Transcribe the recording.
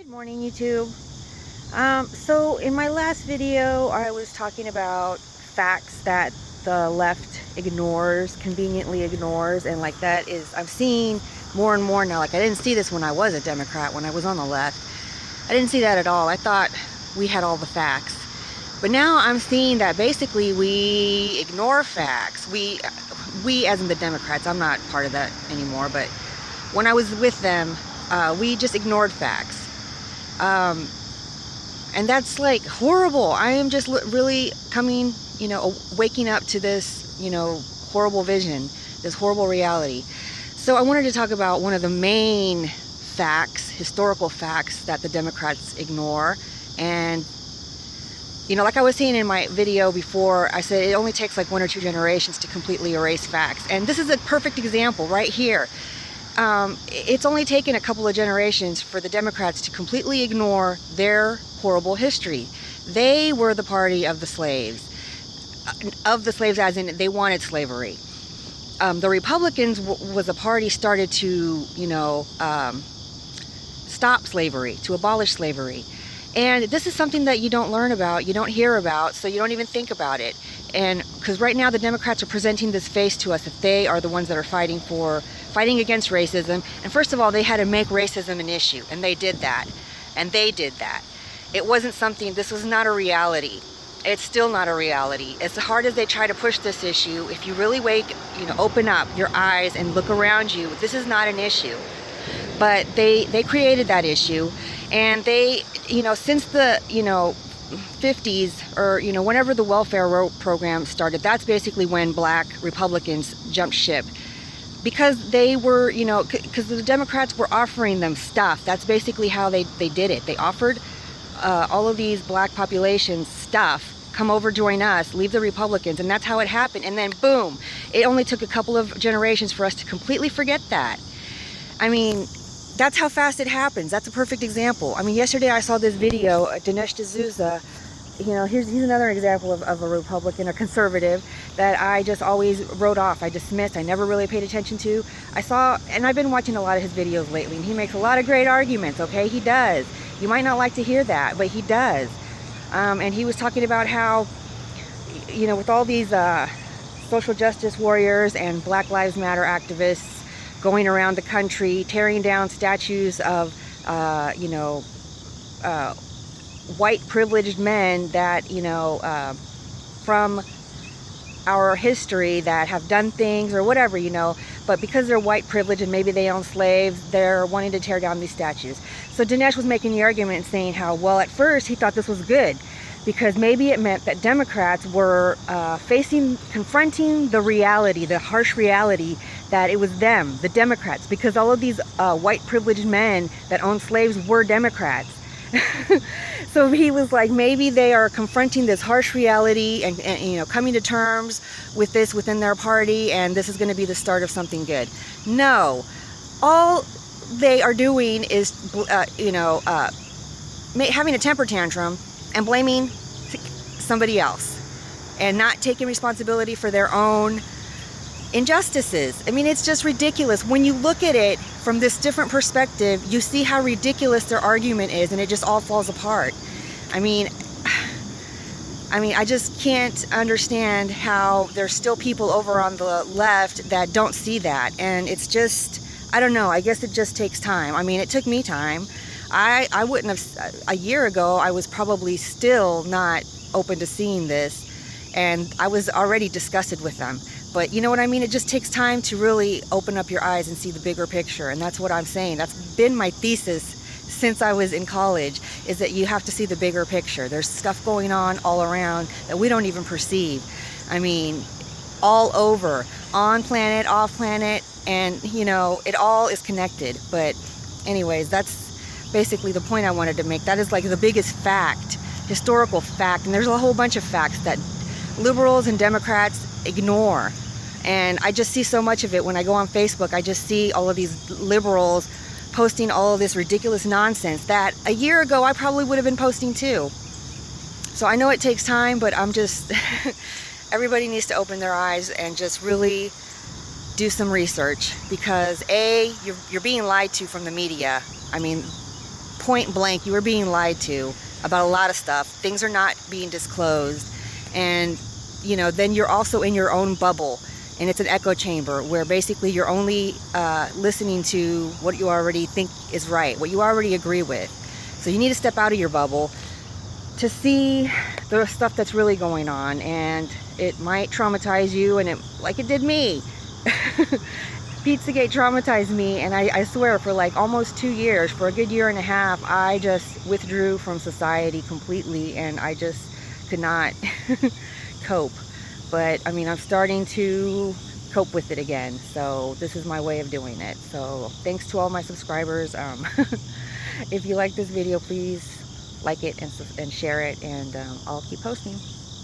Good morning, YouTube. So in my last video, I was talking about facts that the left conveniently ignores, and like that is, I'm seeing more and more now. Like, I didn't see this when I was a Democrat, when I was on the left. I didn't see that at all. I thought we had all the facts. But now I'm seeing that basically we ignore facts. We as in the Democrats, I'm not part of that anymore, but when I was with them, we just ignored facts. And that's like horrible. I am just really waking up to this, horrible vision, this horrible reality. So I wanted to talk about one of the main facts, historical facts that the Democrats ignore. And, like I was saying in my video before, I said it only takes like 1 or 2 generations to completely erase facts. And this is a perfect example right here. It's only taken a couple of generations for the Democrats to completely ignore their horrible history. They were the party of the slaves as in they wanted slavery. The Republicans was a party started to, stop slavery, to abolish slavery. And this is something that you don't learn about, you don't hear about, so you don't even think about it. And because right now the Democrats are presenting this face to us that they are the ones that are fighting against racism. And first of all, they had to make racism an issue, and they did that. It wasn't something, this was not a reality. It's still not a reality. As hard as they try to push this issue, if you really open up your eyes and look around you, this is not an issue. But they created that issue, and they, since the, 50s, or, whenever the welfare program started, that's basically when black Republicans jumped ship. Because they were, because the Democrats were offering them stuff. That's basically how they did it. They offered all of these black populations stuff. Come over, join us, leave the Republicans. And that's how it happened. And then boom, it only took a couple of generations for us to completely forget that. I mean, that's how fast it happens. That's a perfect example. I mean, yesterday I saw this video, Dinesh D'Souza. He's another example of a Republican, a conservative, that I just always wrote off. I dismissed. I never really paid attention to. And I've been watching a lot of his videos lately, and he makes a lot of great arguments, okay? He does. You might not like to hear that, but he does. And he was talking about how, with all these social justice warriors and Black Lives Matter activists going around the country, tearing down statues of, white privileged men that, from our history that have done things or whatever, but because they're white privileged and maybe they own slaves, they're wanting to tear down these statues. So Dinesh was making the argument saying how, well, at first he thought this was good because maybe it meant that Democrats were confronting the reality, the harsh reality that it was them, the Democrats, because all of these white privileged men that owned slaves were Democrats. So he was like, maybe they are confronting this harsh reality and coming to terms with this within their party, and this is going to be the start of something good. No, all they are doing is having a temper tantrum and blaming somebody else and not taking responsibility for their own injustices. I mean, it's just ridiculous. When you look at it from this different perspective, you see how ridiculous their argument is, and it just all falls apart. I mean, I just can't understand how there's still people over on the left that don't see that. And it's just, I don't know, I guess it just takes time. I mean, it took me time. I wouldn't have, a year ago, I was probably still not open to seeing this, and I was already disgusted with them. But you know what I mean? It just takes time to really open up your eyes and see the bigger picture. And that's what I'm saying. That's been my thesis since I was in college, is that you have to see the bigger picture. There's stuff going on all around that we don't even perceive. I mean, all over, on planet, off planet, and it all is connected. But anyways, that's basically the point I wanted to make. That is like the biggest fact, historical fact. And there's a whole bunch of facts that liberals and Democrats ignore. And I just see so much of it when I go on Facebook. I just see all of these liberals posting all of this ridiculous nonsense that a year ago I probably would have been posting too. So I know it takes time, but I'm just, everybody needs to open their eyes and just really do some research, because you're being lied to from the media. I mean, point blank, you were being lied to about a lot of stuff. Things are not being disclosed. And, you know, then you're also in your own bubble. And it's an echo chamber where basically you're only listening to what you already think is right, what you already agree with. So you need to step out of your bubble to see the stuff that's really going on. And it might traumatize you, and like it did me. Pizzagate traumatized me, and I swear for like almost 2 years, for a good year and a half, I just withdrew from society completely, and I just could not cope. But I mean, I'm starting to cope with it again, so this is my way of doing it. So thanks to all my subscribers. If you like this video, please like it and share it, and I'll keep posting.